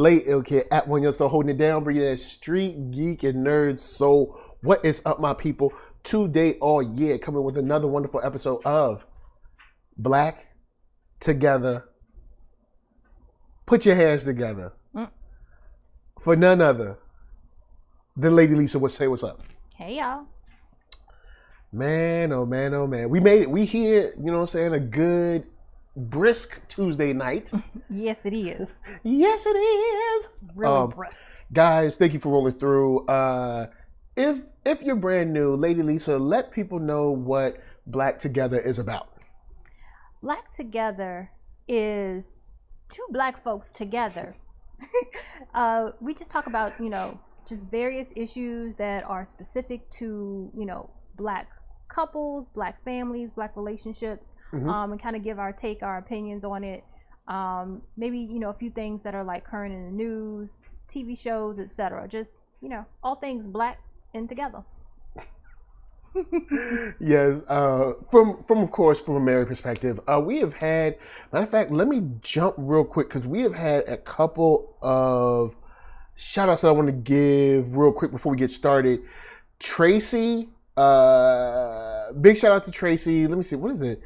late ill kid at OneYoungsta holding it down, bringing that street geek and nerd soul. What is up, my people? Today, all year, coming with another wonderful episode of Black Together. Put your hands together for none other than Lady Lisa. Say what's up. Hey, y'all. Man, oh man, oh man. We made it. We here, you know what I'm saying, a good, brisk Tuesday night. Yes, it is. Yes, it is. Really brisk. Guys, thank you for rolling through. If you're brand new, Lady Lisa, let people know what Black Together is about. Black Together is two Black folks together. We just talk about, just various issues that are specific to, Black couples, Black families, Black relationships, and kind of give our opinions on it. Maybe, a few things that are like current in the news, TV shows, etc. Just, all things Black and together. Yes, from of course, from a married perspective, we have had, matter of fact, let me jump real quick because we have had a couple of shout outs that I want to give real quick before we get started. Tracy, big shout out to Tracy. Let me see, what is it?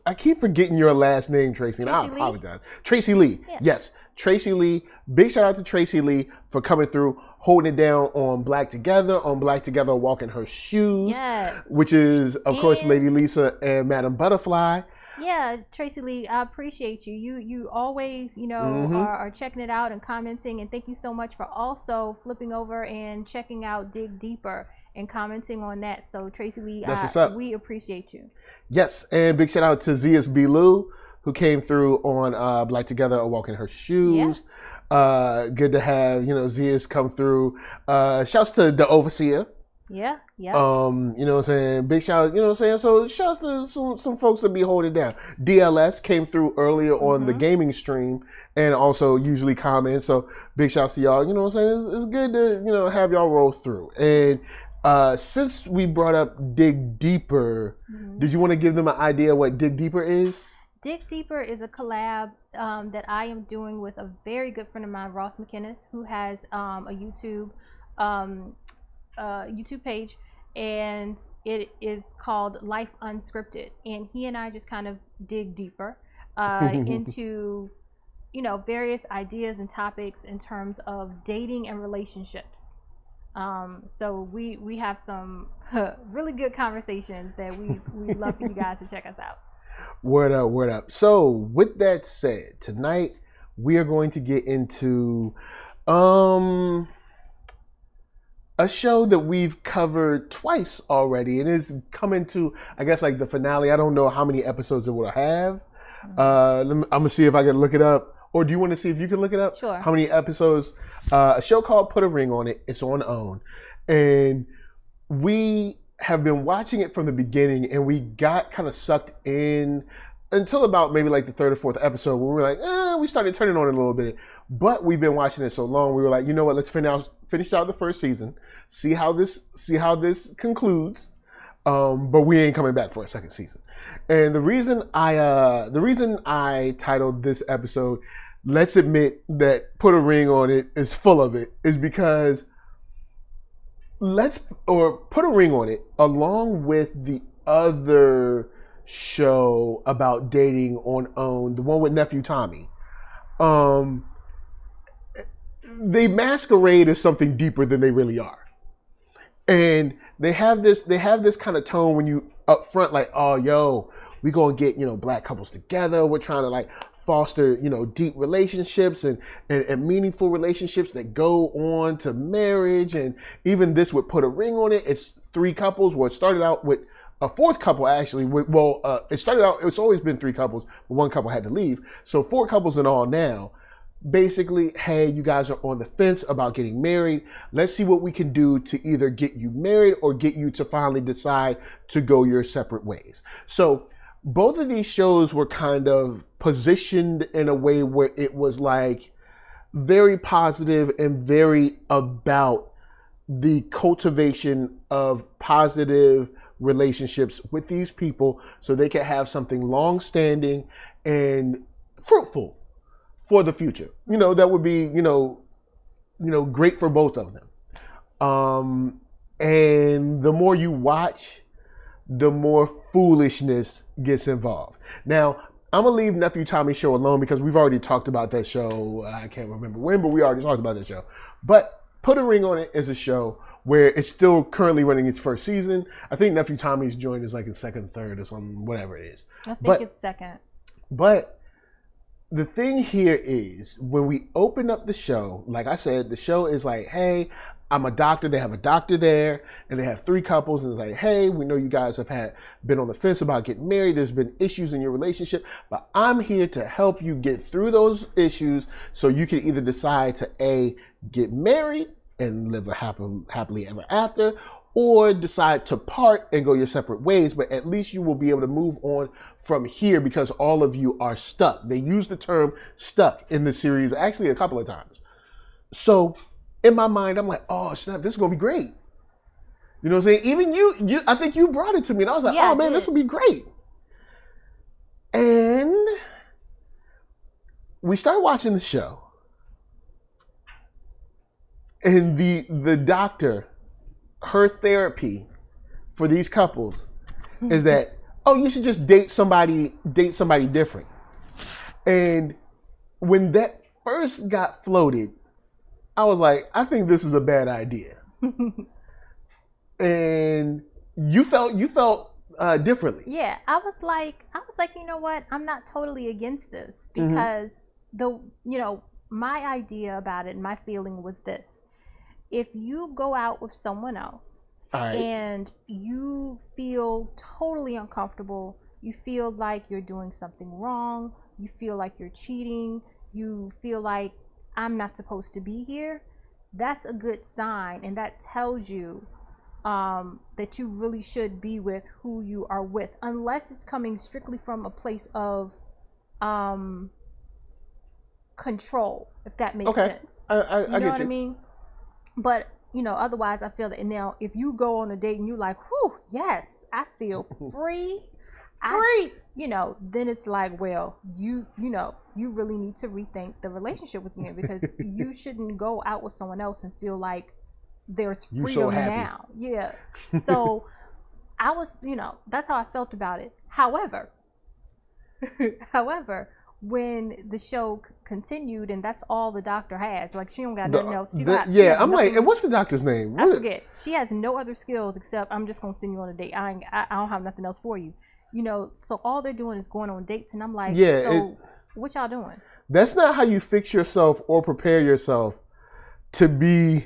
I keep forgetting your last name, Tracy, and I apologize. Tracy Lee. Yeah. Yes, Tracy Lee. Big shout out to Tracy Lee for coming through, holding it down on Black Together, walking her shoes. Yes. Which is, of course, Lady Lisa and Madam Butterfly. Yeah, Tracy Lee, I appreciate you. You always, are checking it out and commenting, and thank you so much for also flipping over and checking out Dig Deeper and commenting on that. So Tracy Lee, that's what's up. We appreciate you. Yes, and big shout out to Zias B. Lou, who came through on Black Together, walking her shoes. Yeah. Good to have, Zias come through. Shouts to the Overseer. Yeah. You know what I'm saying? Big shout, you know what I'm saying? So shouts to some folks that be holding down. DLS came through earlier on the gaming stream and also usually comments. So big shouts to y'all. You know what I'm saying? It's good to, have y'all roll through. And since we brought up Dig Deeper, did you want to give them an idea what Dig Deeper is? Dig Deeper is a collab that I am doing with a very good friend of mine, Ross McInnes, who has a YouTube page, and it is called Life Unscripted. And he and I just kind of dig deeper into, various ideas and topics in terms of dating and relationships. So we have some really good conversations that we'd love for you guys to check us out. Word up, word up. So with that said, tonight we are going to get into a show that we've covered twice already, and is coming to, I guess, like the finale. I don't know how many episodes it will have. I'm gonna see if I can look it up. Or do you want to see if you can look it up? Sure. How many episodes? A show called Put a Ring on It. It's on OWN. And we have been watching it from the beginning, and we got kind of sucked in until about maybe like the third or fourth episode where we were like, we started turning on it a little bit. But we've been watching it so long, we were like, you know what, let's finish out the first season, see how this concludes. But we ain't coming back for a second season. And the reason I titled this episode, Let's Admit That Put a Ring on It is full of it, is because Put a Ring on It, along with the other show about dating on OWN, the one with Nephew Tommy, they masquerade as something deeper than they really are. And they have this kind of tone when you up front, like, oh, yo, we gonna get, Black couples together. We're trying to like foster, deep relationships and meaningful relationships that go on to marriage. And even this would Put a Ring on It. It's three couples. Well, it started out with a fourth couple, actually. It's always been three couples, but one couple had to leave. So 4 couples in all now. Basically, hey, you guys are on the fence about getting married. Let's see what we can do to either get you married or get you to finally decide to go your separate ways. So both of these shows were kind of positioned in a way where it was like very positive and very about the cultivation of positive relationships with these people so they can have something long-standing and fruitful for the future. That would be, great for both of them. And the more you watch, the more foolishness gets involved. Now, I'm gonna leave Nephew Tommy's show alone because we've already talked about that show. I can't remember when, but we already talked about that show. But Put a Ring on It is a show where it's still currently running its first season. I think Nephew Tommy's joined is like in second, third, or something, whatever it is. I think it's second. But the thing here is, when we open up the show, like I said, the show is like, hey, I'm a doctor. They have a doctor there, and they have 3 couples, and it's like, hey, we know you guys have been on the fence about getting married. There's been issues in your relationship, but I'm here to help you get through those issues so you can either decide to A, get married and live a happily ever after, or decide to part and go your separate ways, but at least you will be able to move on from here because all of you are stuck. They use the term stuck in the series actually a couple of times. So in my mind, I'm like, oh snap, this is gonna be great. You know what I'm saying? Even you I think you brought it to me and I was like, oh man, this will be great. And we start watching the show. And the doctor, her therapy for these couples is that, oh, you should just date somebody different. And when that first got floated, I was like, I think this is a bad idea. And you felt differently. Yeah, I was like, you know what? I'm not totally against this because my idea about it and my feeling was this. If you go out with someone else and you feel totally uncomfortable, you feel like you're doing something wrong, you feel like you're cheating, you feel like I'm not supposed to be here, that's a good sign. And that tells you that you really should be with who you are with, unless it's coming strictly from a place of control, if that makes sense. I you know get what I mean? But otherwise I feel that now if you go on a date and you're like, whew, yes, I feel free, then it's like, well, you really need to rethink the relationship with you, because you shouldn't go out with someone else and feel like there's freedom now. Yeah. So I was, that's how I felt about it. However, when the show continued and that's all the doctor has, like she don't got nothing else. I'm like, and what's the doctor's name? I forget. She has no other skills except I'm just gonna send you on a date. I don't have nothing else for you. So all they're doing is going on dates, and I'm like, what y'all doing? That's not how you fix yourself or prepare yourself to be.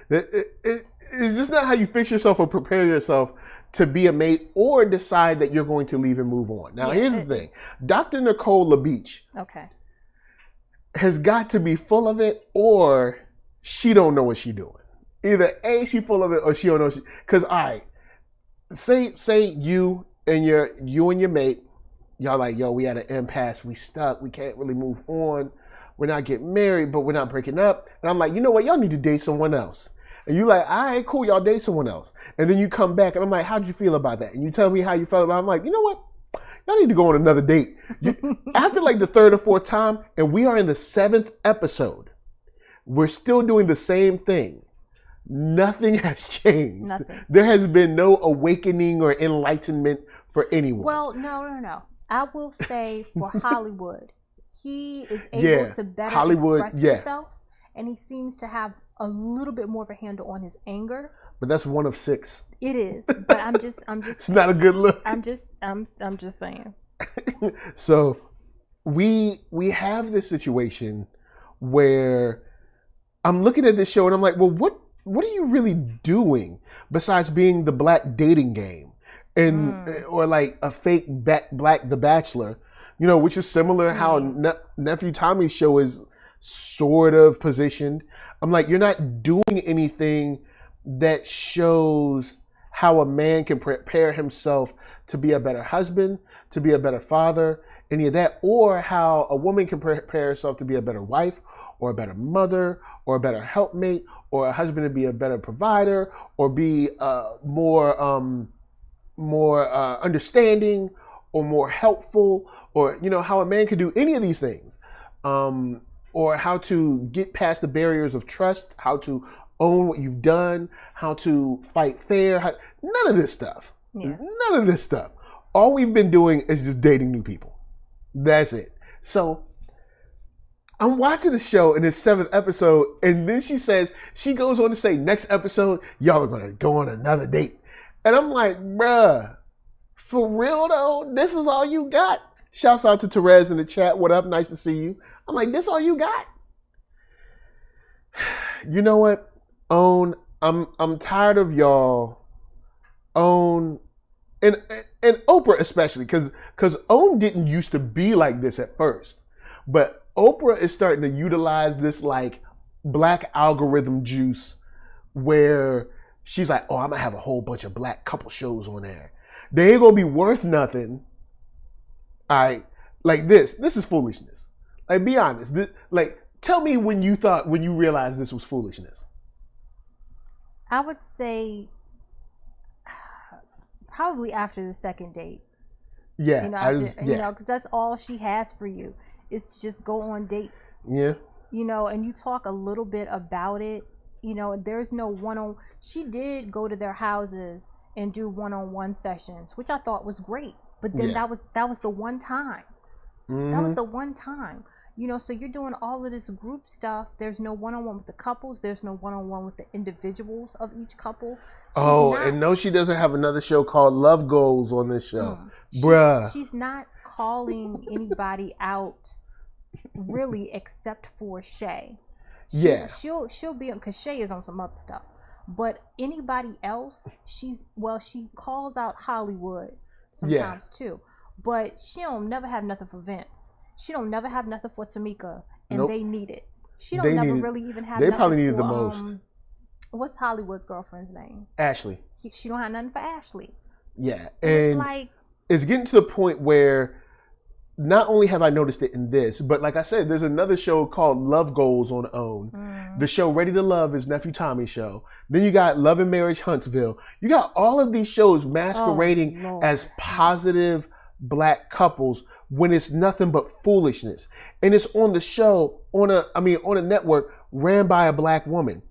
It's just not how you fix yourself or prepare yourself to be a mate or decide that you're going to leave and move on. Now, here's the thing. Dr. Nicole LaBeach has got to be full of it, or she don't know what she's doing. Either A, she full of it, or she don't know. Because, all right, say you and your mate, y'all like, yo, we at an impasse. We stuck. We can't really move on. We're not getting married, but we're not breaking up. And I'm like, you know what? Y'all need to date someone else. And you like, all right, cool, y'all date someone else. And then you come back and I'm like, how'd you feel about that? And you tell me how you felt about it. I'm like, you know what? Y'all need to go on another date. After like the 3rd or 4th time, and we are in the 7th episode, we're still doing the same thing. Nothing has changed. Nothing. There has been no awakening or enlightenment for anyone. Well, no. I will say for Hollywood, he is able to better express himself, and he sees to have a little bit more of a handle on his anger. But that's 1 of 6. It is, but I'm just. It's not a good look. I'm just saying. So, we have this situation where I'm looking at this show and I'm like, well, what are you really doing besides being the black dating game, or like a fake black The Bachelor, which is similar how Nephew Tommy's show is sort of positioned. I'm like, you're not doing anything that shows how a man can prepare himself to be a better husband, to be a better father, any of that, or how a woman can prepare herself to be a better wife or a better mother or a better helpmate, or a husband to be a better provider or be more understanding or more helpful, or how a man could do any of these things. or how to get past the barriers of trust, how to own what you've done, how to fight fair. None of this stuff. Yeah. None of this stuff. All we've been doing is just dating new people. That's it. So I'm watching the show in this 7th episode, and then she goes on to say, next episode, y'all are going to go on another date. And I'm like, bruh, for real though? This is all you got? Shouts out to Therese in the chat. What up? Nice to see you. I'm like, this all you got? You know what? I'm tired of y'all. And Oprah especially, because OWN didn't used to be like this at first. But Oprah is starting to utilize this like black algorithm juice where she's like, oh, I'm gonna have a whole bunch of black couple shows on there. They ain't gonna be worth nothing. All right, like this is foolishness. Like, be honest. Tell me when you realized this was foolishness. I would say probably after the second date. Yeah, because that's all she has for you is to just go on dates. Yeah. And you talk a little bit about it. There's no one-on. She did go to their houses and do one-on-one sessions, which I thought was great. But then that was the one time. Mm-hmm. That was the one time. So you're doing all of this group stuff. There's no one-on-one with the couples. There's no one-on-one with the individuals of each couple. And no, she doesn't have another show called Love Goals on this show. Bruh. She's not calling anybody out really except for Shay. She'll be, because Shay is on some other stuff. But anybody else, she calls out Hollywood sometimes too. But she don't never have nothing for Vince. She don't never have nothing for Tamika, and they need it. She don't never really even have. They nothing probably needed for, the most. What's Hollywood's girlfriend's name? Ashley. She don't have nothing for Ashley. Yeah, and it's like it's getting to the point where not only have I noticed it in this, but like I said, there's another show called Love Goals on OWN. Mm. The show Ready to Love is Nephew Tommy's show. Then you got Love and Marriage Huntsville. You got all of these shows masquerading as positive black couples when it's nothing but foolishness. And it's on the show, on a network ran by a black woman.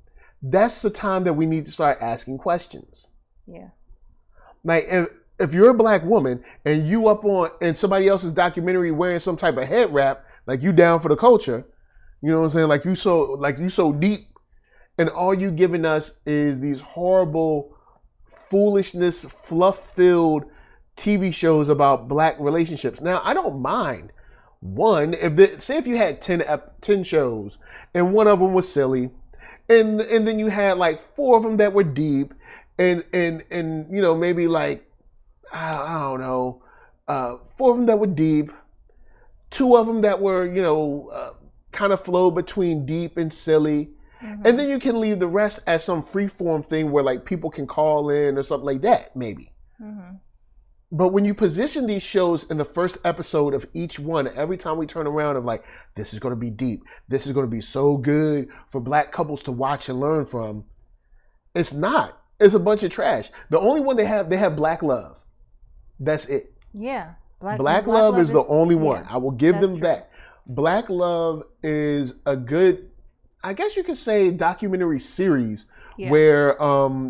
That's the time that we need to start asking questions. Yeah. Like, if you're a black woman and you up on in somebody else's documentary wearing some type of head wrap, like you down for the culture, you know what I'm saying? Like you so deep, and all you giving us is these horrible foolishness, fluff-filled TV shows about black relationships. Now, I don't mind one, if you had 10 shows and one of them was silly, and then you had like 4 of them that were deep, and maybe like I don't know, 4 of them that were deep, 2 of them that were kind of flow between deep and silly. Mm-hmm. And then you can leave the rest as some freeform thing where like people can call in or something like that, maybe. Mm-hmm. But when you position these shows in the first episode of each one, every time we turn around of like, this is going to be deep, this is going to be so good for black couples to watch and learn from, it's not. It's a bunch of trash. The only one they have Black Love. That's it. Yeah. Black Love is the only one. I will give them that. Black Love is a good, I guess you could say, documentary series where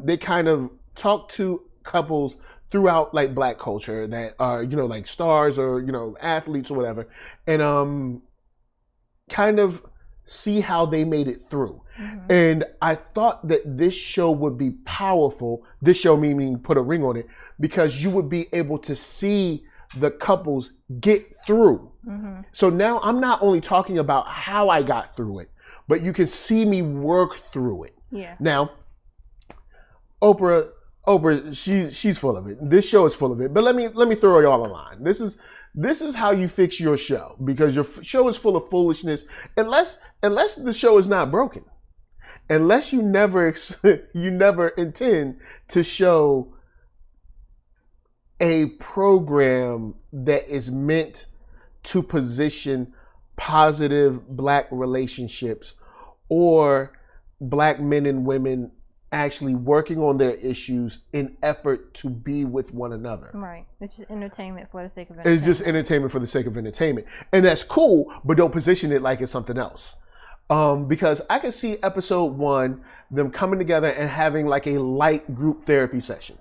they kind of talk to couples throughout like black culture that are, like stars or, athletes or whatever, and kind of see how they made it through. Mm-hmm. And I thought that this show would be powerful. This show meaning put a ring on it, because you would be able to see the couples get through. Mm-hmm. So now I'm not only talking about how I got through it, but you can see me work through it. Yeah. Now, Oprah, she's full of it. This show is full of it. But let me throw y'all a line. This is how you fix your show, because your show is full of foolishness. Unless the show is not broken, unless you never intend to show a program that is meant to position positive black relationships or black men and women actually working on their issues in effort to be with one another. Right. It's just entertainment for the sake of entertainment. It's just entertainment for the sake of entertainment. And that's cool, but don't position it like it's something else. Because I could see episode 1, them coming together and having like a light group therapy session.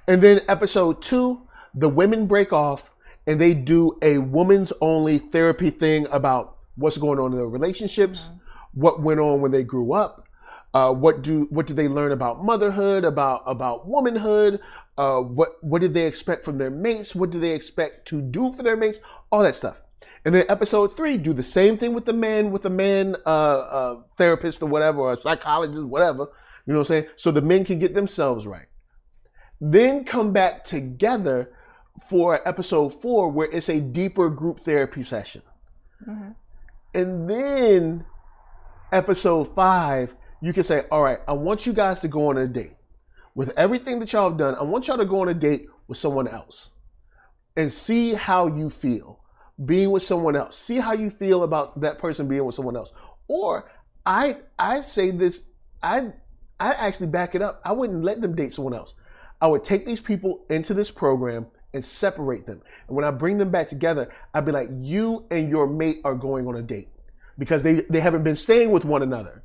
And then episode 2, the women break off and they do a woman's only therapy thing about what's going on in their relationships, what went on when they grew up, what do they learn about motherhood, about womanhood, what did they expect from their mates, what do they expect to do for their mates, all that stuff. And then episode 3, do the same thing with the man therapist or whatever, or a psychologist, whatever, you know what I'm saying? So the men can get themselves right. Then come back together for episode 4, where it's a deeper group therapy session. And then episode 5, you can say, all right, I want you guys to go on a date. With everything that y'all have done, I want y'all to go on a date with someone else and see how you feel being with someone else. See how you feel about that person being with someone else. Or I say this, I actually back it up. I wouldn't let them date someone else. I would take these people into this program and separate them. And when I bring them back together, I'd be like, you and your mate are going on a date because they haven't been staying with one another.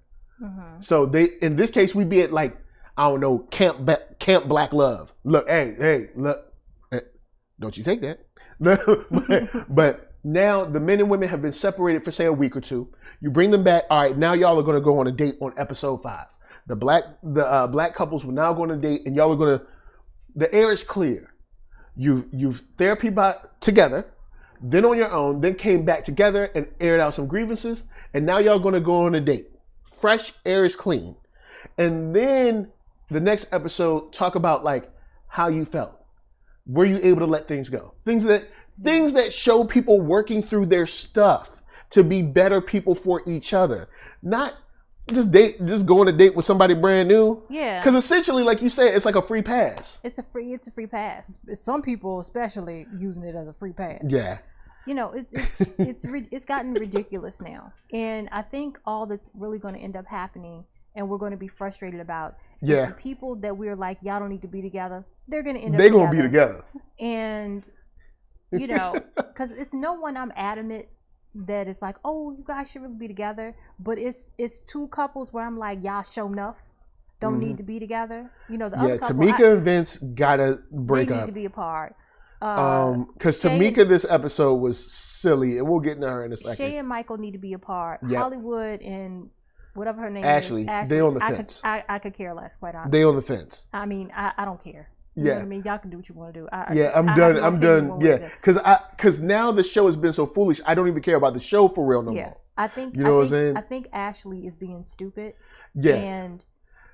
So in this case, we'd be at like, I don't know, Camp Black Love. Look, hey, look, don't you take that. but now the men and women have been separated for say a week or 2. You bring them back. All right, now y'all are going to go on a date on episode 5. The black couples will now go on a date, and y'all are going to. The air is clear. You've therapy together, then on your own, then came back together and aired out some grievances, and now y'all going to go on a date. Fresh air is clean, and then the next episode talk about like how you felt. Were you able to let things go? Things that show people working through their stuff to be better people for each other. Not just go on a date with somebody brand new. Yeah. Because essentially, like you said, it's like a free pass. It's a free pass. Some people especially using it as a free pass. Yeah. You know, it's gotten ridiculous now. And I think all that's really going to end up happening and we're going to be frustrated about is the people that we're like, y'all don't need to be together. They're going to end up together. They're going to be together. And, you know, because it's no one I'm adamant that it's like, oh, you guys should really be together. But it's 2 couples where I'm like, y'all show enough. Don't need to be together. You know, the other couple. Tamika and Vince got to break up. They need to be apart. Because Tamika this episode was silly, and we'll get into her in a second. Shay and Michael need to be apart. Yep. Hollywood and whatever her name Ashley, is. they on the fence. I could care less, quite honestly. They on the fence. I mean, I don't care. You know what I mean? Y'all can do what you want to do. I'm done. Yeah, because now the show has been so foolish. I don't even care about the show for real no more. I think you know what I'm saying. I think Ashley is being stupid. Yeah, and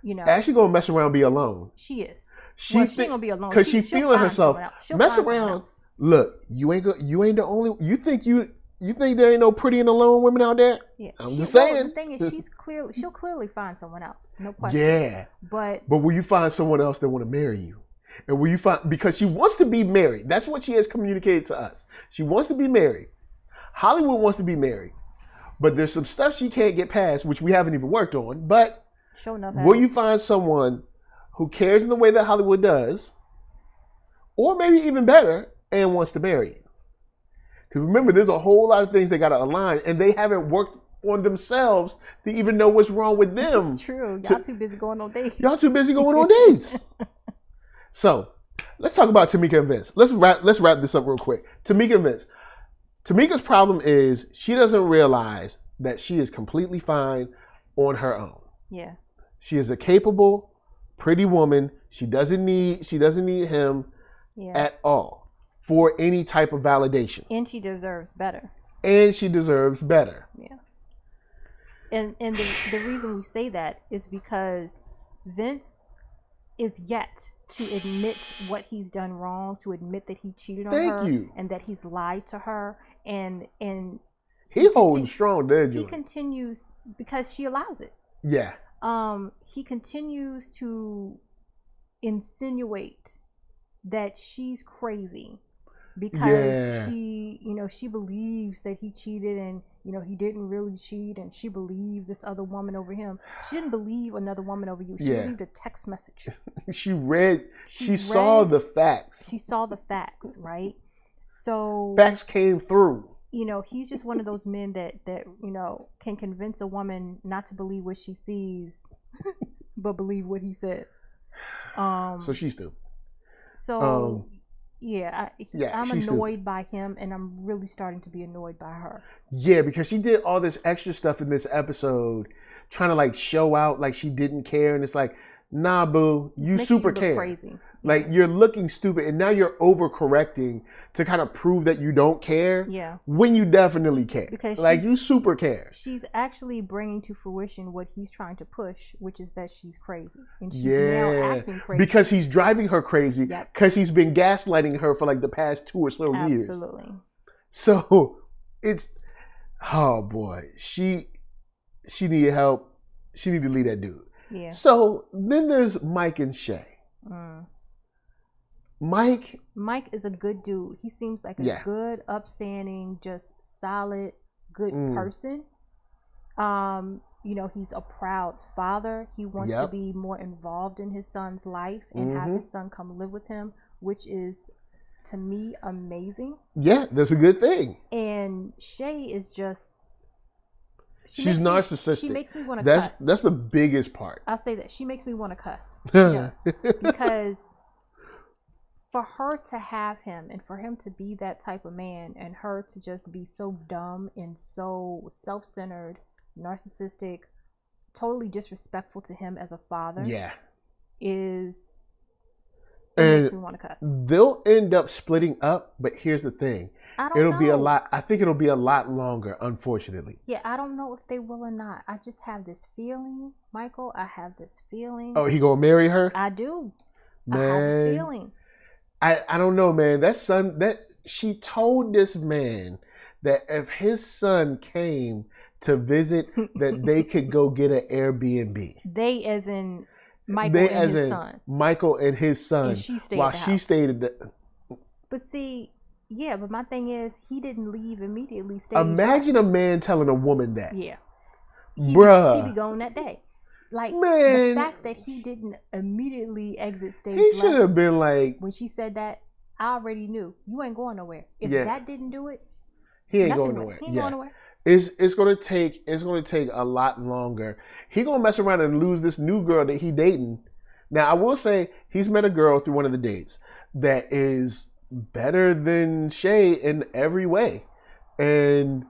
you know, Ashley gonna mess around and be alone. She is. She ain't gonna be alone because she's feeling herself. Mess around. Look, you ain't the only. You think there ain't no pretty and alone women out there? Yeah, I'm just saying. The thing is, she'll clearly find someone else, no question. Yeah, but will you find someone else that want to marry you? And will you find, because she wants to be married. That's what she has communicated to us. She wants to be married. Hollywood wants to be married, but there's some stuff she can't get past, which we haven't even worked on. But sure enough, will you find someone who cares in the way that Hollywood does, or maybe even better, and wants to marry you? Because remember, there's a whole lot of things they got to align, and they haven't worked on themselves to even know what's wrong with them. That's true. Y'all too busy going on dates. Y'all too busy going on dates. So let's talk about Tamika and Vince. Let's wrap this up real quick. Tamika and Vince. Tamika's problem is she doesn't realize that she is completely fine on her own. Yeah. She is a capable, pretty woman. She doesn't need him at all for any type of validation. And she deserves better. Yeah. And the reason we say that is because Vince is yet to admit what he's done wrong, to admit that he cheated on her and that he's lied to her, and he holding strong there. He continues because she allows it. Yeah. He continues to insinuate that she's crazy because she believes that he cheated and he didn't really cheat, and she believed this other woman over him. She didn't believe another woman over you. She believed a text message. She saw the facts. She saw the facts, right? So facts came through. you know, he's just one of those men that you know, can convince a woman not to believe what she sees, but believe what he says. So she's stupid. So I'm she's annoyed stupid. by him, and I'm really starting to be annoyed by her. Yeah, because she did all this extra stuff in this episode, trying to like show out like she didn't care, and it's like, nah, boo, you super care. Crazy. Like you're looking stupid, and now you're overcorrecting to kind of prove that you don't care. Yeah. When you definitely care, because like you super care. She's actually bringing to fruition what he's trying to push, which is that she's crazy, and she's now acting crazy because he's driving her crazy. Because he's been gaslighting her for like the past 2 or so years. Absolutely. So it's, oh boy, she needed help. She needed to leave that dude. Yeah. So then there's Mike and Shay. Mike is a good dude. He seems like a good, upstanding, just solid, good person. You know, he's a proud father. He wants to be more involved in his son's life and have his son come live with him, which is, to me, amazing. Yeah, that's a good thing. And Shay is just... She's narcissistic. She makes me want to cuss. That's the biggest part. I'll say that. She makes me want to cuss. She does. Because for her to have him and for him to be that type of man and her to just be so dumb and so self-centered, narcissistic, totally disrespectful to him as a father makes me want to cuss. They'll end up splitting up, but here's the thing. I think it'll be a lot longer, unfortunately. Yeah, I don't know if they will or not. I just have this feeling, Michael. I have this feeling. Oh, he gonna marry her? I do. Man, I have a feeling. I don't know, man. She told this man that if his son came to visit, that they could go get an Airbnb. They as in Michael and his son. Michael and his son. And she stayed while at the she house. stayed at the... But see, yeah, but my thing is, he didn't leave immediately. Imagine a man telling a woman that. Yeah. Bruh. He be gone that day. Like, man, the fact that he didn't immediately exit stage left. He should have been like... When she said that, I already knew. You ain't going nowhere. If that didn't do it, he ain't going nowhere. He ain't going nowhere. It's gonna take a lot longer. He gonna mess around and lose this new girl that he dating. Now I will say he's met a girl through one of the dates that is better than Shay in every way, and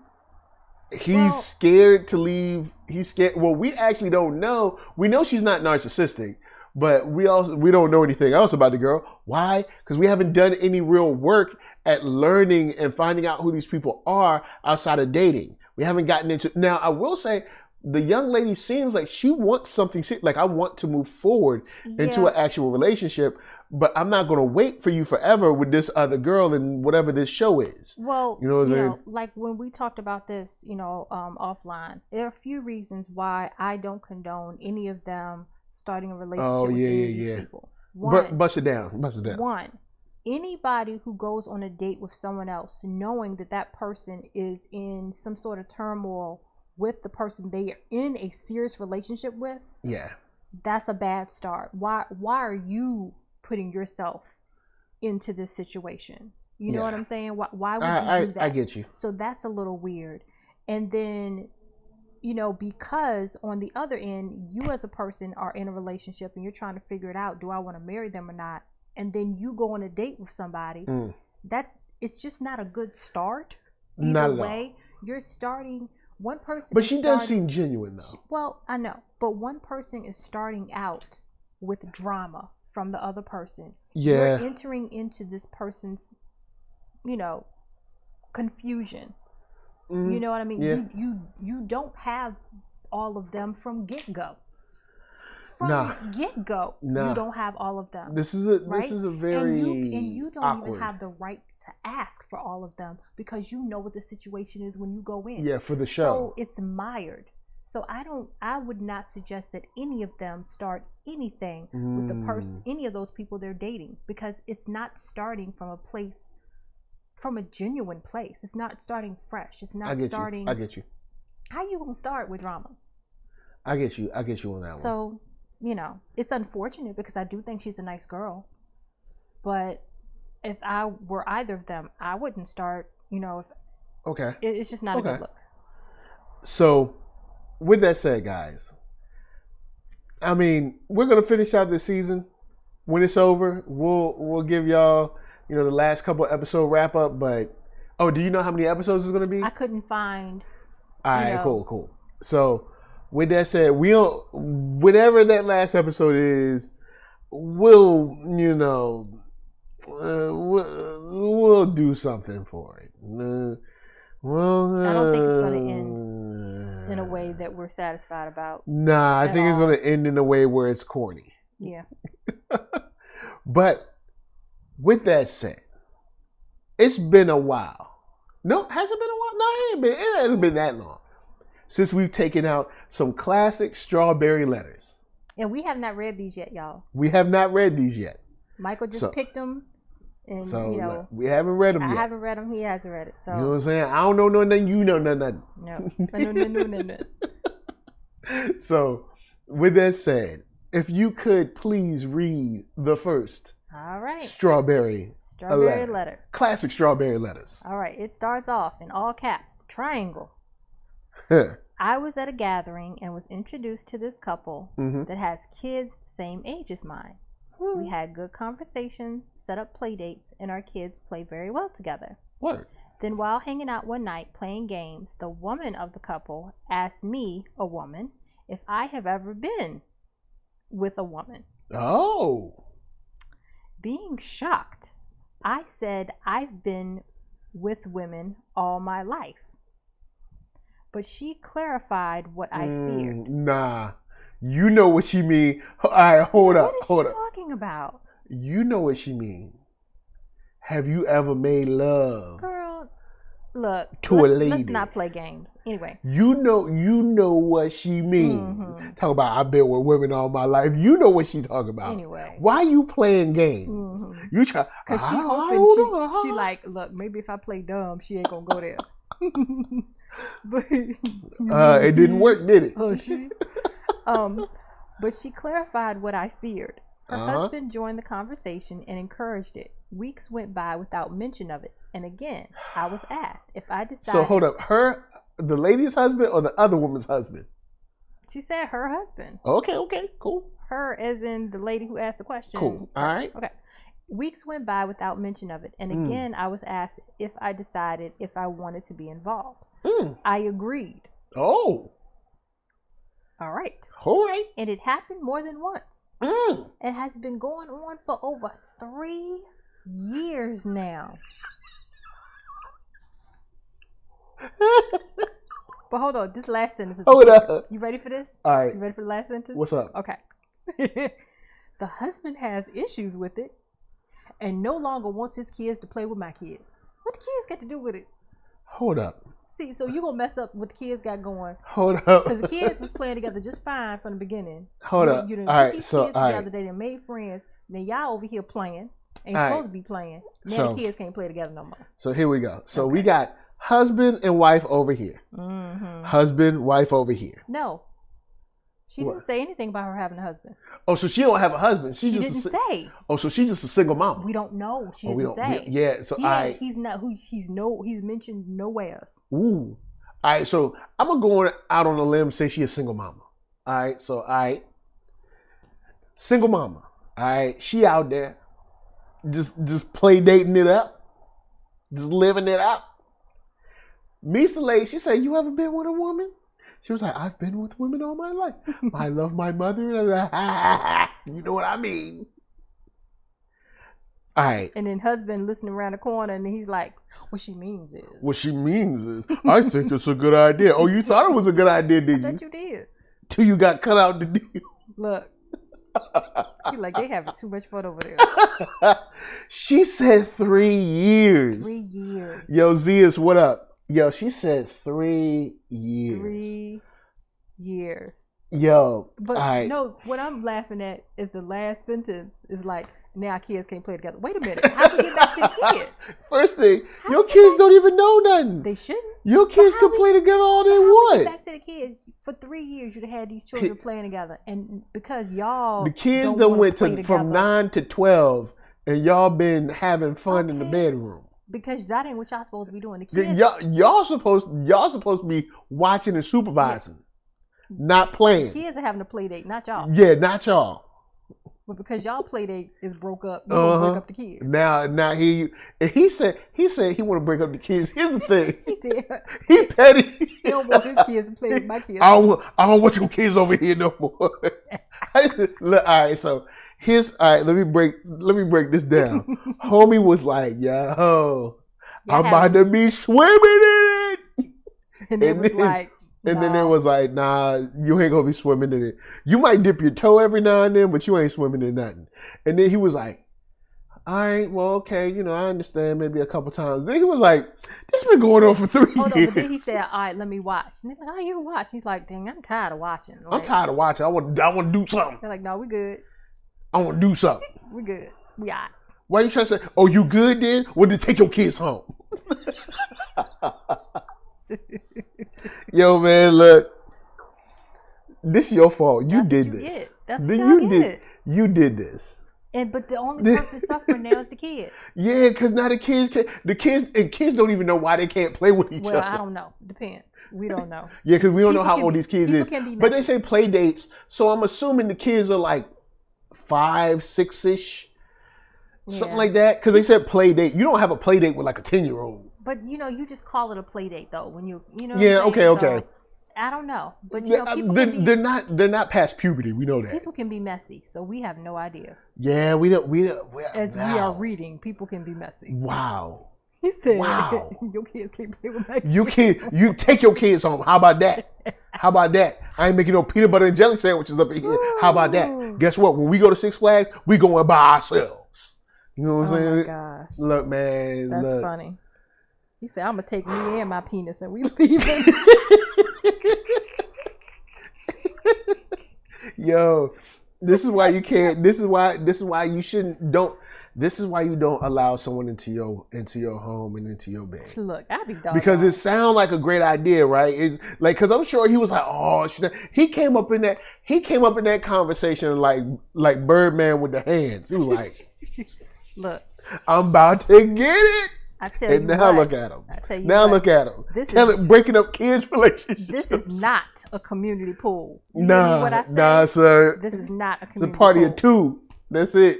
he's scared to leave. He's scared. Well, we actually don't know. We know she's not narcissistic, but we don't know anything else about the girl. Why? Because we haven't done any real work at learning and finding out who these people are outside of dating. We haven't gotten into... Now, I will say, the young lady seems like she wants something... Like, I want to move forward into an actual relationship, but I'm not going to wait for you forever with this other girl and whatever this show is. Well, you know, like when we talked about this, offline, there are a few reasons why I don't condone any of them starting a relationship with any of these people. Bust it down. One, anybody who goes on a date with someone else knowing that person is in some sort of turmoil with the person they are in a serious relationship with, that's a bad start. Why are you putting yourself into this situation? You know what I'm saying? Why would you do that? I get you. So that's a little weird. And then, because on the other end, you as a person are in a relationship and you're trying to figure it out, do I want to marry them or not? And then you go on a date with somebody, that it's just not a good start. Either way, you're starting... One person, but she does seem genuine, though. Well, I know, but one person is starting out with drama from the other person. You're entering into this person's, confusion. You know what I mean? Yeah. You don't have all of them from get-go. From get-go, you don't have all of them. This is a very and you don't awkward. even have the right to ask for all of them because you know what the situation is when you go in. Yeah, for the show. So it's mired. So I would not suggest that any of them start anything with the person, any of those people they're dating, because it's not starting from a place, from a genuine place. It's not starting fresh. It's not starting. I get you. How you gonna start with drama? I get you on that one. So, it's unfortunate because I do think she's a nice girl. But if I were either of them, I wouldn't start, if Okay. It's just not a good look. So, with that said, guys, I mean, we're gonna finish out this season. When it's over, we'll give y'all, the last couple episode wrap up. But do you know how many episodes it's gonna be? I couldn't find. All right, cool. So, with that said, whatever that last episode is, we'll do something for it. I don't think it's going to end in a way that we're satisfied about. Nah, I think it's going to end in a way where it's corny. Yeah. But with that said, it's been a while. No, has it been a while? No, it hasn't been that long since we've taken out some classic strawberry letters. And we have not read these yet, y'all. We have not read these yet. Michael just picked them. And, we haven't read them yet. I haven't read them. He hasn't read it. So. You know what I'm saying? I don't know nothing. You know nothing. No. So, with that said, if you could please read the first strawberry letter. Classic strawberry letters. All right. It starts off in all caps, triangle. I was at a gathering and was introduced to this couple that has kids the same age as mine. We had good conversations, set up play dates, and our kids play very well together. What? Then while hanging out one night playing games, the woman of the couple asked me, a woman, if I have ever been with a woman. Oh. Being shocked, I said I've been with women all my life. But she clarified what I feared. Nah. You know what she mean. All right, hold up. What is she talking about? You know what she mean. Have you ever made love? Girl, look. To a lady. Let's not play games. Anyway. You know what she mean. Talk about I've been with women all my life. You know what she talking about. Anyway. Why you playing games? You try. Because she hoping she like, look, maybe if I play dumb, she ain't going to go there. But it didn't work, did it? Oh, she... but she clarified what I feared. Her husband joined the conversation and encouraged it. Weeks went by without mention of it. And again, I was asked if I decided... So hold up. The lady's husband or the other woman's husband? She said her husband. Okay, cool. Her as in the lady who asked the question. Cool, all right. Okay. Weeks went by without mention of it. And again, I was asked if I decided if I wanted to be involved. I agreed. Oh. All right. And it happened more than once. It has been going on for over 3 years now. But hold on, this last sentence is You ready for this? All right. You ready for the last sentence? What's up? Okay. The husband has issues with it and no longer wants his kids to play with my kids. What the kids got to do with it? Hold up. See, so you're going to mess up what the kids got going. Hold up. Because the kids was playing together just fine from the beginning. Hold up. You done put these kids together. They done made friends. Now y'all over here playing. Ain't supposed to be playing. Now the kids can't play together no more. So here we go. So we got husband and wife over here. Husband, wife over here. No. She didn't say anything about her having a husband. Oh, so she don't have a husband. She didn't say. Oh, so she's just a single mama. We don't know. She didn't say. Yeah. So he's not who he's mentioned nowheres. Ooh. All right. So I'm gonna go out on a limb and say she a single mama. All right. So single mama. All right. She out there, just play dating it up, just living it up. Meets the lady. She said, "You ever been with a woman?" She was like, "I've been with women all my life. I love my mother." And I was like, you know what I mean? All right. And then husband listening around the corner and he's like, what she means is, I think it's a good idea. Oh, you thought it was a good idea, did you? I bet you did. Till you got cut out the deal. Look. You're like, they having too much fun over there. She said 3 years. 3 years. Yo, Zias, what up? Yo, she said 3 years. 3 years. Yo, but no, what I'm laughing at is the last sentence is like, now kids can't play together. Wait a minute, how do we get back to the kids? First thing, your kids don't even know nothing. They shouldn't. Your kids can play together all they want. Back to the kids. For 3 years, you'd have had these children playing together, and because y'all the kids done went from 9 to 12, and y'all been having fun in the bedroom. Because that ain't what y'all supposed to be doing. The Y- kids, y'all supposed to be watching and supervising, not playing. the kids are having a play date, not y'all. Yeah, not y'all. But because y'all play date is broke up, you gonna break up the kids. Now he said he want to break up the kids. Here's the thing. He did. He petty. He don't want his kids to play with my kids. I don't want your kids over here no more. Look, all right, so let me break this down. Homie was like, yo, I'm about to be swimming in it. And it was like, and then it was like, nah, you ain't gonna be swimming in it. You might dip your toe every now and then, but you ain't swimming in nothing. And then he was like, all right, well, okay, I understand maybe a couple times. Then he was like, this been going on for 3 years. Hold on, but then he said, all right, let me watch. And he's like, oh, you watch. He's like, dang, I'm tired of watching. Like, I'm tired of watching. I want to do something. They're like, no, we good. I want to do something. We good. We all right. Why you trying to say, oh, you good then? Well, then take your kids home. Yo, man, look. This is your fault. You did this. That's what y'all get. You did this. But the only person suffering now is the kids. Yeah, because now the kids don't even know why they can't play with each other. Well, I don't know. Depends. We don't know. Yeah, because we don't know how old these kids is. But they say play dates, so I'm assuming the kids are like 5, 6-ish, something like that. Because they said play date. You don't have a play date with like a 10-year-old. But you just call it a play date though. When you know. Yeah. Okay. So, I don't know, but people they're not past puberty. We know that people can be messy, so we have no idea. Yeah, we don't. We are reading, people can be messy. Wow. He said, "Wow, your kids can't play with my kids. You take your kids home. How about that? How about that? I ain't making no peanut butter and jelly sandwiches up in here. How about that? Guess what? When we go to Six Flags, we going by ourselves. You know what I'm saying? Oh my gosh! Look, man, that's funny. He said, "I'm gonna take me and my penis, and we leaving." Yo, this is why you can't. This is why you shouldn't. This is why you don't allow someone into your home and into your bed. Look, I'd be done. Because it sounds like a great idea, right? It's like, because I'm sure he was like, oh, he came up in that conversation like Birdman with the hands. He was like, look, I'm about to get it. I tell you, now what, look at him. I tell you, now what, look at him. This is breaking up kids' relationships. This is not a community pool. You nah, hear me what I said? nah, sir. This is not a community. It's a party pool. of two. That's it.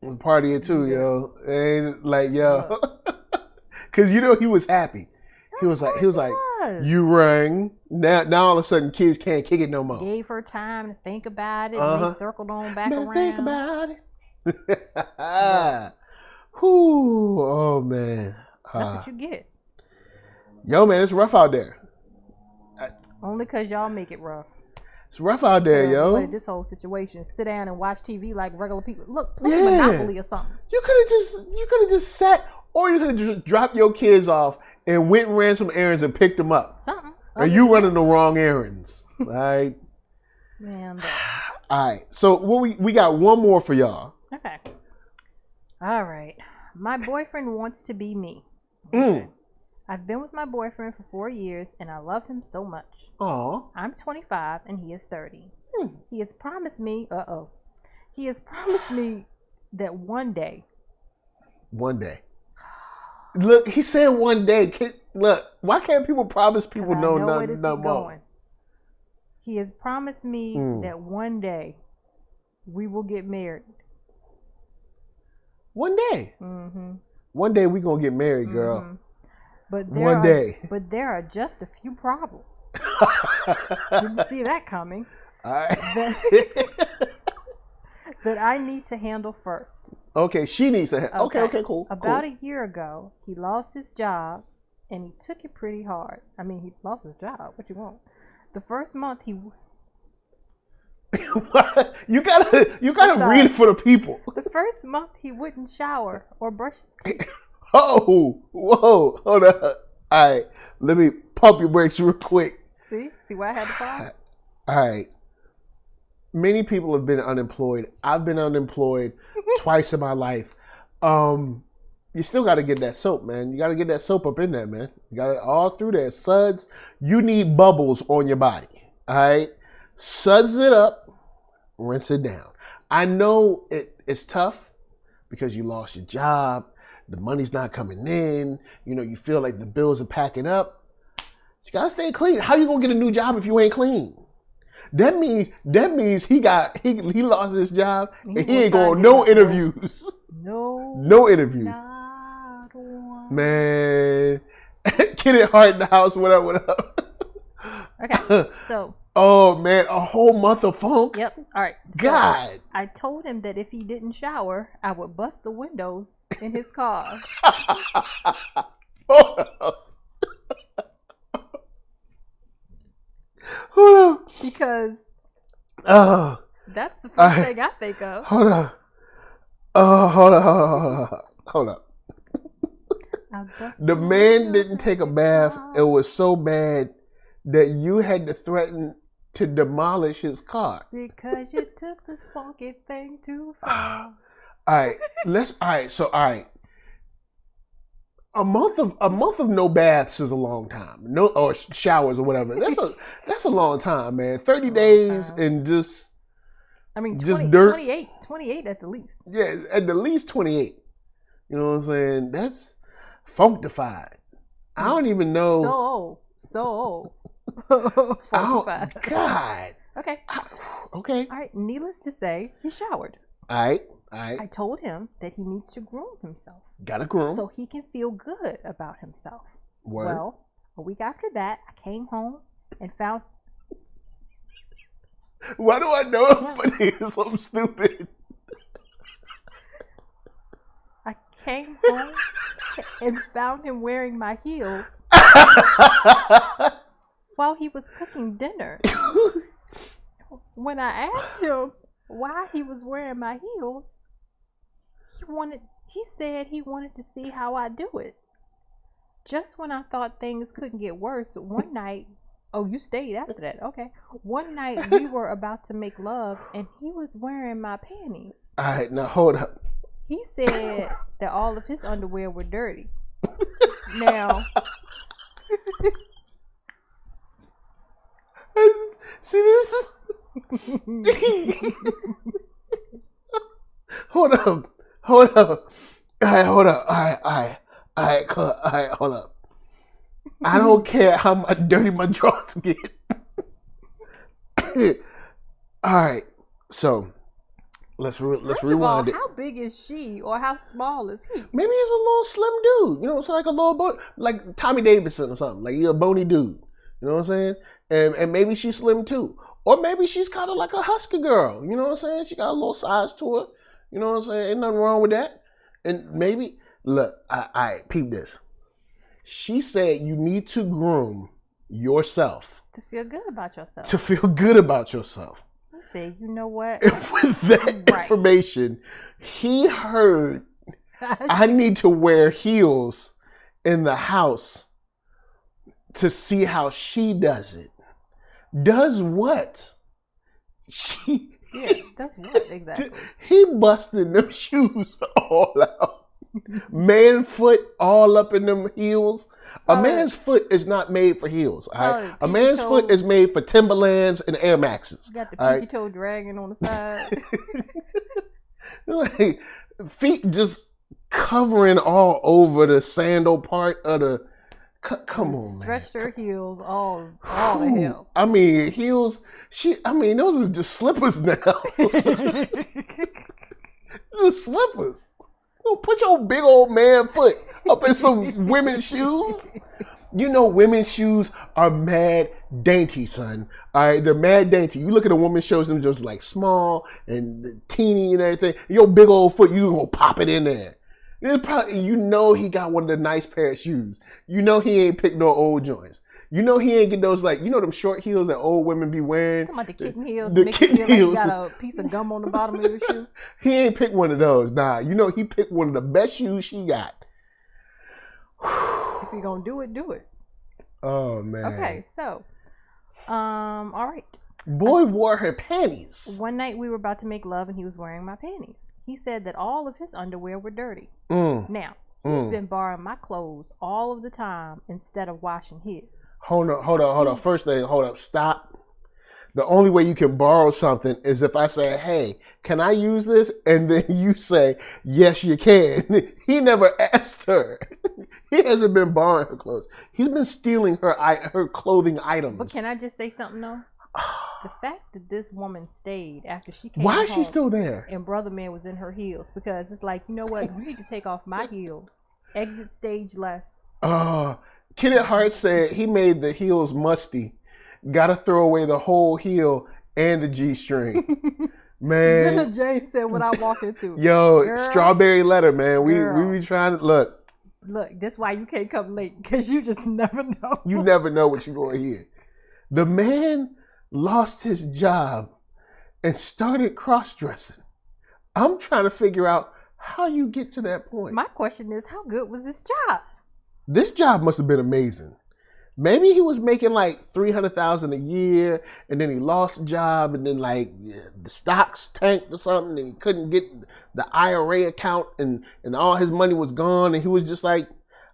It's a party of two, yo. And like, yo, because he was happy. He was like, you rang. Now all of a sudden, kids can't kick it no more. Gave her time to think about it, and they circled on back around. Think about it. Whew, oh man. That's what you get. Yo, man, it's rough out there. Only because y'all make it rough. It's rough out there, yo. This whole situation. Sit down and watch TV like regular people. Look, play Monopoly or something. You could have just sat, or you could have just dropped your kids off and went and ran some errands and picked them up. Something. Or you running the wrong errands. All right. Man. All right. So we got one more for y'all. Okay. All right. My boyfriend wants to be me. Okay. I've been with my boyfriend for 4 years and I love him so much. Aw. I'm 25 and he is 30. He has promised me, He has promised me that one day. One day. Look, he said one day. Look, why can't people promise people no more? He has promised me that one day we will get married. One day. Mm-hmm. One day we gonna get married, girl. Mm-hmm. But there are just a few problems. Didn't see that coming. All right. That I need to handle first. Okay, she needs to handle. Okay, cool. About a year ago, he lost his job, and he took it pretty hard. I mean, he lost his job. What you want? The first month he. You gotta read it for the people. The first month he wouldn't shower or brush his teeth. Oh, whoa, hold up. All right, let me pump your brakes real quick. See why I had to pause? All right. Many people have been unemployed. I've been unemployed twice in my life. You still got to get that soap, man. You got to get that soap up in there, man. You got it all through there. Suds, you need bubbles on your body. All right? Suds it up, rinse it down. I know it's tough because you lost your job. the money's not coming in. You know, you feel like the bills are packing up. You gotta stay clean. How you gonna get a new job if you ain't clean? That means he lost his job and he ain't going no interviews. No interview. Not one. Man, get it hard in the house. What up? Okay, so. Oh man, a whole month of funk. Yep. All right. So God. I told him that if he didn't shower, I would bust the windows in his car. Hold up. Hold up. Because that's the first thing I think of. Hold up. Hold up. The man didn't take a bath. It was so bad that you had to threaten to demolish his car. Because you took this funky thing too far. All right. A month of no baths is a long time. Or showers or whatever. That's a long time, man. 30 days and just. I mean, just dirt. 28 at the least. Yeah, at the least 28. You know what I'm saying? That's functified. I don't even know. So old. Functified. Oh, God. Okay. Okay. All right. Needless to say, he showered. All right. I told him that he needs to groom himself. Gotta groom. So he can feel good about himself. Word. Well, a week after that, I came home and found. Why do I know everybody is so stupid? I came home and found him wearing my heels while he was cooking dinner. When I asked him why he was wearing my heels, he said he wanted to see how I do it. Just when I thought things couldn't get worse, one night, oh, you stayed after that. Okay. One night we were about to make love and he was wearing my panties. All right, now hold up. He said that all of his underwear were dirty. Now, see, this is. Hold up. All right, hold up. All right, hold up. I don't care how dirty my drawers get. All right, so let's rewind it. How big is she, or how small is he? Maybe he's a little slim dude. You know, it's like a little like Tommy Davidson or something. Like, you're a bony dude. You know what I'm saying? And maybe she's slim too, or maybe she's kind of like a husky girl. You know what I'm saying? She got a little size to her. You know what I'm saying? Ain't nothing wrong with that. And maybe, look, I peep this. She said you need to groom yourself. To feel good about yourself. To feel good about yourself. I said, you know what? And with that information, he heard, I need to wear heels in the house to see how she does it. Does what? Yeah, does what exactly? He busted them shoes all out. Man foot all up in them heels. A man's foot is not made for heels. All right? A man's foot is made for Timberlands and Air Maxes. You got the pinky toe dragging on the side. Like, feet just covering all over the sandal part of the. Come on, man. Stretched her heels all the hell. I mean, heels. Those are just slippers now. Just slippers. Don't put your big old man foot up in some women's shoes. You know, women's shoes are mad dainty, son. All right, they're mad dainty. You look at a woman's shoes, them just like small and teeny and everything. Your big old foot, you gonna pop it in there. You know he got one of the nice pair of shoes. You know he ain't picked no old joints. You know he ain't get those, like, you know them short heels that old women be wearing? Talking about the kitten heels. The kitten heels. Like you got a piece of gum on the bottom of your shoe. He ain't picked one of those. Nah, you know he picked one of the best shoes she got. If you're going to do it, do it. Oh, man. Okay, so, all right. Boy wore her panties. One night we were about to make love and he was wearing my panties. He said that all of his underwear were dirty. Now, he's been borrowing my clothes all of the time instead of washing his. Hold on. First thing, hold up. Stop. the only way you can borrow something is if I say, hey, can I use this? And then you say, yes, you can. He never asked her. He hasn't been borrowing her clothes. He's been stealing her clothing items. But can I just say something though? The fact that this woman stayed after she came Why home is she still there? and Brother Man was in her heels, because it's like, you know what? You need to take off my heels. Exit stage left. Kenneth Hart said he made the heels musty. Got to throw away the whole heel and the G-string. Man. Jenna James said what I walk into. Yo, girl, strawberry letter, man. We be trying to look. Look, that's why you can't come late, because you just never know. You never know what you're going to hear. The man lost his job and started cross-dressing. I'm trying to figure out how you get to that point. My question is, how good was this job? This job must have been amazing. Maybe he was making like $300,000 a year, and then he lost the job, and then like the stocks tanked or something, and he couldn't get the IRA account, and all his money was gone, and he was just like,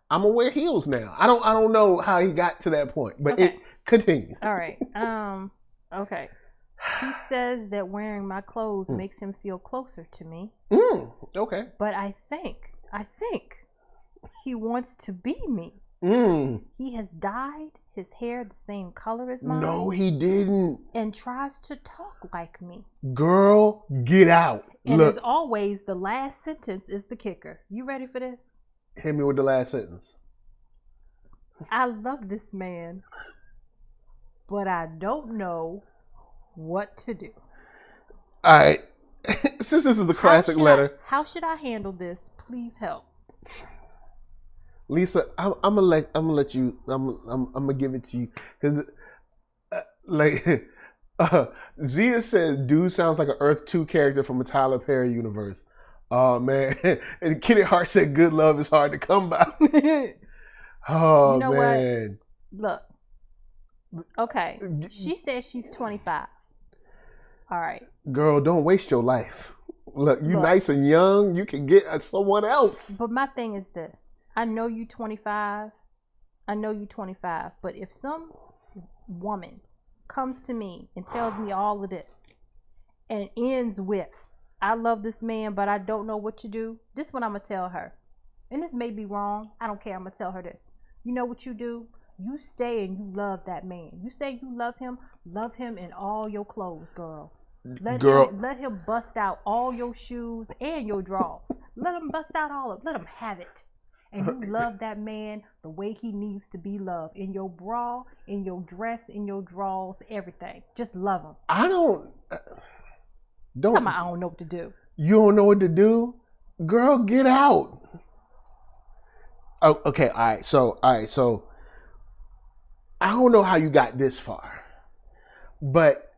I'm gonna wear heels now. I don't know how he got to that point, but it continued. All right. Okay. He says that wearing my clothes makes him feel closer to me. Okay. But I think he wants to be me. He has dyed his hair the same color as mine. No, he didn't. And tries to talk like me. Girl, get out. And Look, as always, the last sentence is the kicker. You ready for this? Hit me with the last sentence. I love this man, but I don't know what to do. All right. Since this is a classic letter. How should I handle this? Please help. Lisa, I'm gonna give it to you because, Zia says, "Dude sounds like an Earth 2 character from a Tyler Perry universe." Oh man, and Kenneth Hart said, "Good love is hard to come by." Oh, you know man. What? Look, okay. She says she's 25. All right, girl, don't waste your life. Look, nice and young. You can get someone else. But my thing is this. I know you 25. But if some woman comes to me and tells me all of this and ends with, I love this man, but I don't know what to do, this is what I'm going to tell her. And this may be wrong. I don't care. I'm going to tell her this. You know what you do? You stay and you love that man. You say you love him in all your clothes, girl. Let him bust out all your shoes and your drawers. Let him bust out all of it. Let him have it. And you love that man the way he needs to be loved. In your bra, in your dress, in your drawers, everything. Just love him. I don't Tell me I don't know what to do. You don't know what to do? Girl, get out. Oh, okay, all right. So I don't know how you got this far. But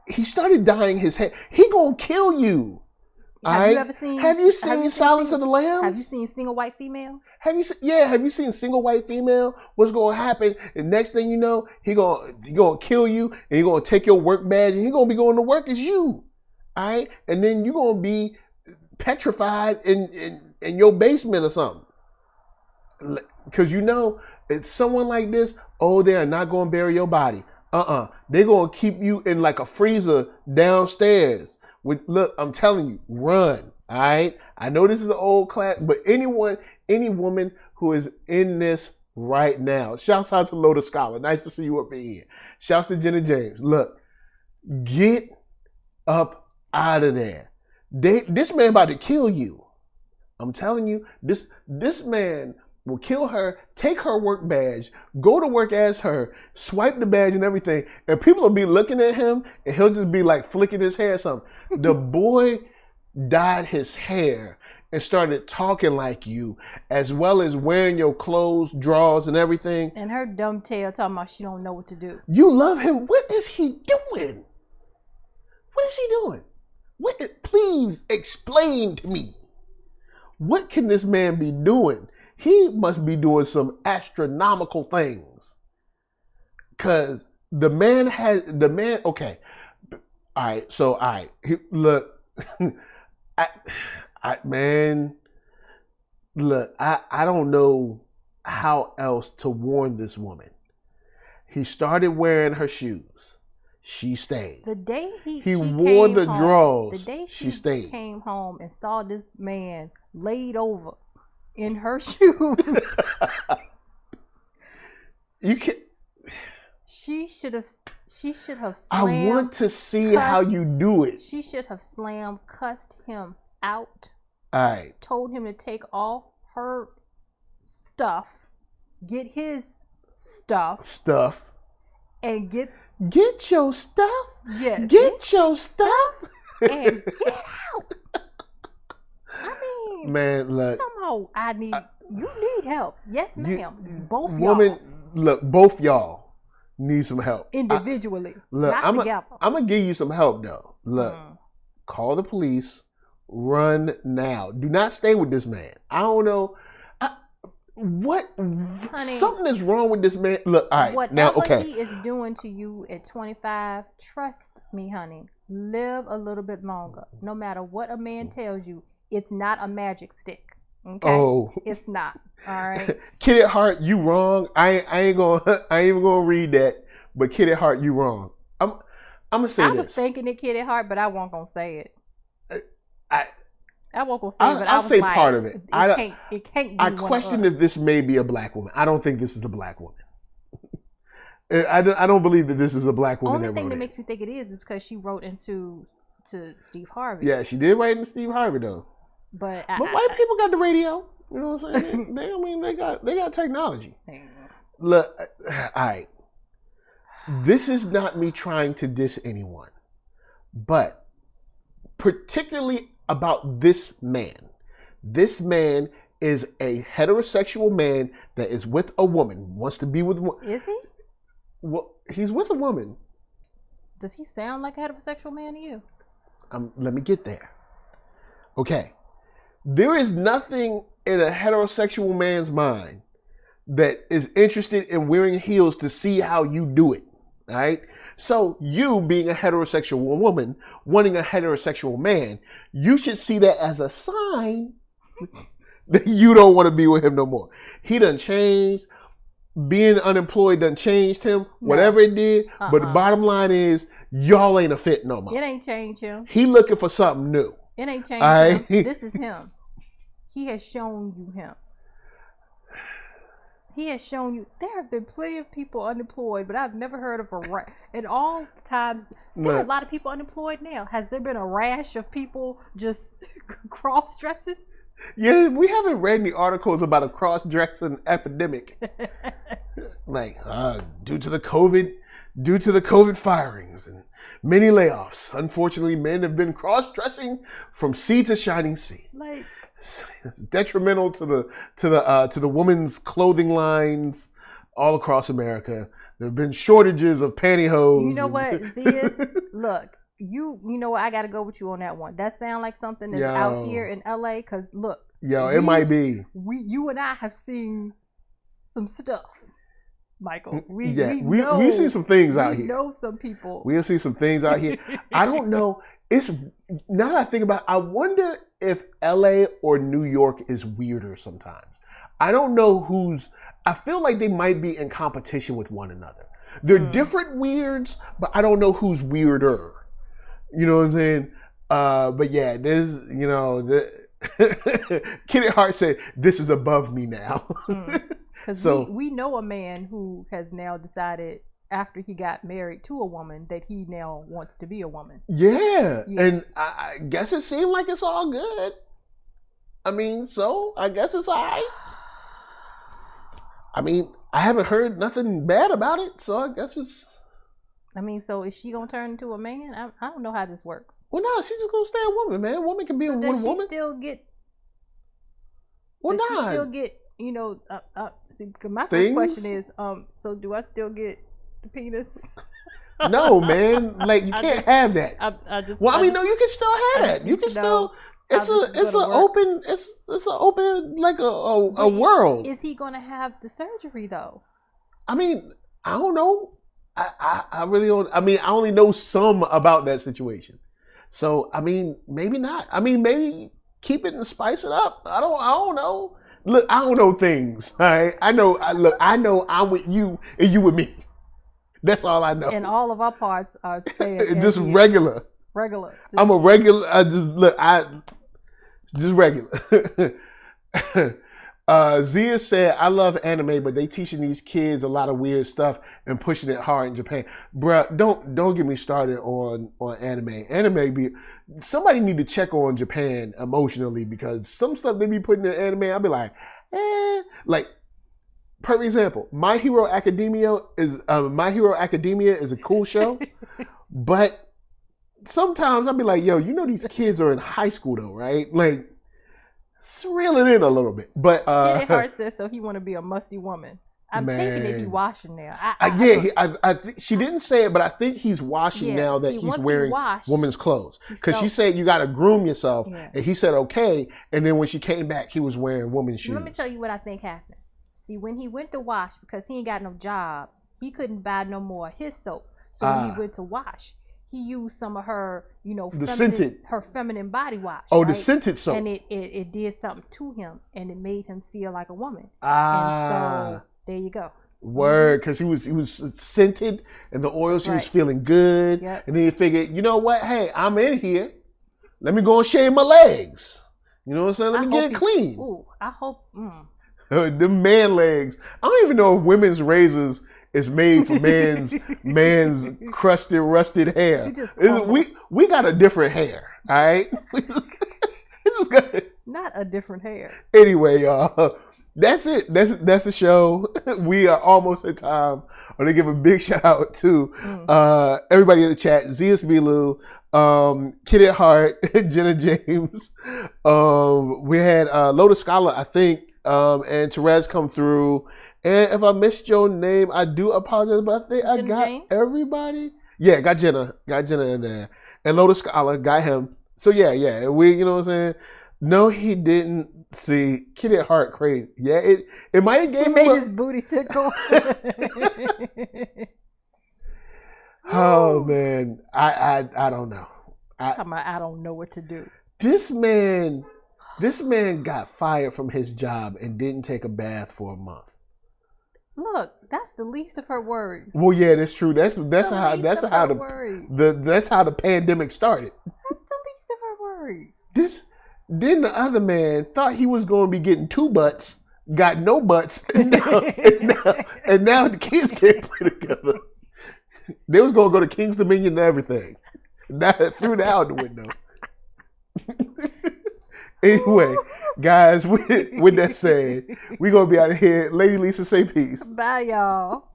he started dyeing his hair. He gonna kill you. Have you seen Silence of the Lambs? Have you seen Single White Female? Have you seen Single White Female? What's gonna happen? The next thing you know, he gonna kill you, and he gonna take your work badge, and he gonna be going to work as you. All right, and then you gonna be petrified in your basement or something. Because it's someone like this. Oh, they are not gonna bury your body. They're gonna keep you in like a freezer downstairs. Look, I'm telling you, run. All right. I know this is an old class, but any woman who is in this right now, shouts out to Loda Scholar. Nice to see you up in here. Shouts to Jenna James. Look, get up out of there. This man about to kill you. I'm telling you, this man will kill her, take her work badge, go to work as her, swipe the badge and everything, and people will be looking at him, and he'll just be like flicking his hair or something. The boy dyed his hair and started talking like you, as well as wearing your clothes, drawers, and everything. And her dumb tail talking about she don't know what to do. You love him. What is he doing? What is he doing? Please explain to me. What can this man be doing? He must be doing some astronomical things. Cause the man, okay. All right. Look, I don't know how else to warn this woman. He started wearing her shoes. She stayed. The day he she wore came the home, drawers. the day she stayed. came home and saw this man laid over in her shoes. You can. She should have slammed. I want to see how you do it. She should have cussed him out. All right. Told him to take off her stuff, get his stuff, and get your stuff. Yeah, get your stuff and get out. I mean, man, look. Somehow you need help. Yes, ma'am. Both woman, y'all. Look, both y'all need some help individually. Look, not together. I'm gonna give you some help though. Look, call the police. Run now. Do not stay with this man. I don't know. Honey, something is wrong with this man. Look, all right. Whatever he is doing to you at 25, trust me, honey, live a little bit longer. No matter what a man tells you, it's not a magic stick. Okay? Oh. It's not. All right. Kid at heart, you wrong. I ain't gonna read that. But kid at heart, you wrong. I'm gonna say this. I was thinking it, kid at heart, but I wasn't gonna say it. I won't go say it, but I'll say like, part of it. It can't be I question if this may be a black woman. I don't think this is a black woman. I don't believe that this is a black woman. Only thing that makes me think it is because she wrote into Steve Harvey. Yeah, she did write into Steve Harvey though. But white people got the radio. You know what I'm saying? they got technology. Look, all right. This is not me trying to diss anyone, but particularly about this man. This man is a heterosexual man that is with a woman, wants to be with a woman. Is he? Well, he's with a woman. Does he sound like a heterosexual man to you? Let me get there. Okay. There is nothing in a heterosexual man's mind that is interested in wearing heels to see how you do it. All right. So you being a heterosexual woman, wanting a heterosexual man, you should see that as a sign that you don't want to be with him no more. He done changed. Being unemployed done changed him. No. Whatever it did. But the bottom line is, y'all ain't a fit no more. It ain't changed him. He looking for something new. It ain't changed him. This is him. He has shown you him. He has shown you. There have been plenty of people unemployed, but I've never heard of and all the times, there are a lot of people unemployed now. Has there been a rash of people just cross-dressing? Yeah, we haven't read any articles about a cross-dressing epidemic. Like, due to the COVID firings and many layoffs, unfortunately, men have been cross-dressing from sea to shining sea. Like, it's detrimental to the women's clothing lines all across America. There have been shortages of pantyhose. You know what, Ziz? Look, you know what? I got to go with you on that one. That sounds like something that's out here in LA. Because look, it might be. You and I have seen some stuff, Michael. We've seen some things out here. We know some people. We'll see some things out here. I don't know. Now that I think about it, I wonder if LA or New York is weirder sometimes. I don't know I feel like they might be in competition with one another. They're different weirds, but I don't know who's weirder. You know what I'm saying? But yeah, this, Kid at Heart said, this is above me now. Because we know a man who has now decided after he got married to a woman that he now wants to be a woman. Yeah. And I guess it seemed like it's all good. I mean, so I guess it's all right. I mean, I haven't heard nothing bad about it, so I guess it's... I mean, so is she going to turn into a man? I don't know how this works. Well, no, she's just going to stay a woman, man. A woman can be a woman. Does she still get... Well, does she still get, see, my first question is, so do I still get the penis? No, man. Like, you can't have that. No, you can still have that. You can still... It's an open like a world. Is he going to have the surgery though? I mean, I don't know. I really don't. I mean, I only know some about that situation. So I mean, maybe not. I mean, maybe keep it and spice it up. I don't know. Look, I don't know things. All right? I know I'm with you and you with me. That's all I know. And all of our parts are staying Just as is. regular. Regular. I'm a regular. Just regular. Zia said, I love anime, but they teaching these kids a lot of weird stuff and pushing it hard in Japan. Bruh, don't get me started on anime. Somebody need to check on Japan emotionally, because some stuff they be putting in anime, I'll be like, like, perfect example, My Hero Academia is a cool show, but sometimes I'll be like, yo, you know these kids are in high school though, right? Like, it's reeling in a little bit. But Kid Hart says so he want to be a musty woman. I'm taking it he washing now. She didn't say it, but I think he's washing now that he's wearing women's clothes. Because she said you got to groom yourself, and he said okay. And then when she came back, he was wearing women's shoes. Let me tell you what I think happened. See, when he went to wash, because he ain't got no job, he couldn't buy no more of his soap. So when he went to wash, he used some of her, feminine body wash. Oh, right? The scented soap. And it did something to him, and it made him feel like a woman. And so there you go. Word, because he was scented, and the oils, he was feeling good. Yep. And then he figured, you know what? Hey, I'm in here. Let me go and shave my legs. You know what I'm saying? Let me get it clean. Ooh, I hope. The man legs. I don't even know if women's razors is made for man's crusted, rusted hair. We got a different hair, all right? Not a different hair. Anyway, y'all, that's it. That's the show. We are almost at time. I want to give a big shout out to everybody in the chat: Zias Bilu, Kid at Heart, Jenna James. We had Lotus Scholar, I think, and Therese come through. And if I missed your name, I do apologize, but I think I got James? Everybody. Yeah, got Jenna in there. And Lotus Scholar, got him. So yeah, we, you know what I'm saying? No, he didn't. See, Kid at Heart crazy. Yeah, it might have gave him made his booty tickle. Oh man, I don't know. I don't know what to do. This man got fired from his job and didn't take a bath for a month. Look, that's the least of her worries. Well, yeah, that's true. That's how the pandemic started. That's the least of her worries. Then the other man thought he was going to be getting 2 butts, got no butts, and now the kids can't play together. They was going to go to King's Dominion and everything. Now threw that out the window. Anyway, guys, with that said, we're going to be out of here. Lady Lisa, say peace. Bye, y'all. All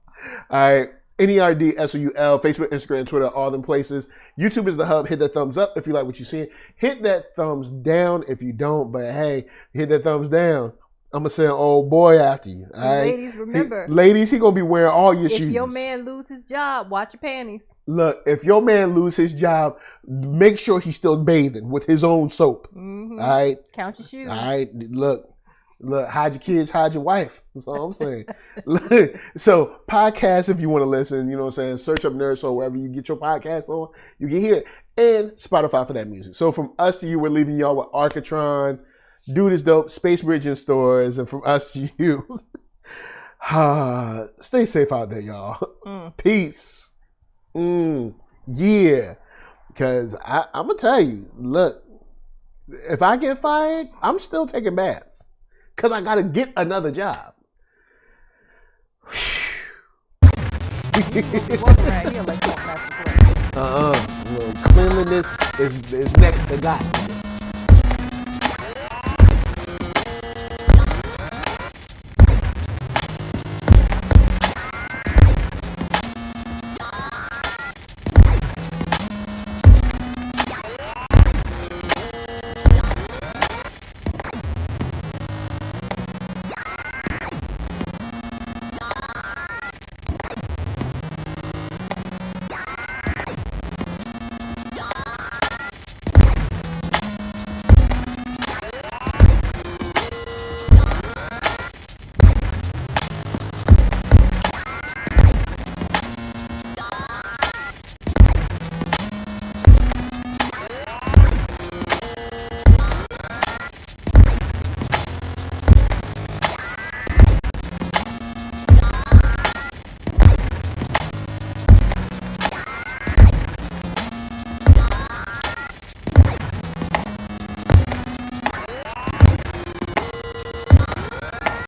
right. NERDSoul, Facebook, Instagram, Twitter, all them places. YouTube is the hub. Hit that thumbs up if you like what you're seeing. Hit that thumbs down if you don't. But hey, hit that thumbs down. I'm going to send old boy after you. All right? Ladies, remember. Ladies, he going to be wearing all your shoes. If your man lose his job, watch your panties. Look, if your man lose his job, make sure he's still bathing with his own soap. Mm-hmm. All right? Count your shoes. All right? Look, hide your kids, hide your wife. That's all I'm saying. So, podcast, if you want to listen, you know what I'm saying, search up NERDSoul wherever you get your podcast on. You can hear it. And Spotify for that music. So, from us to you, we're leaving y'all with Arcatron, Dude is Dope, Space Bridge in stores, and from us to you, stay safe out there, y'all. Peace. Yeah. Because I'm going to tell you, look, if I get fired, I'm still taking baths. Because I got to get another job. Cleanliness is next to God.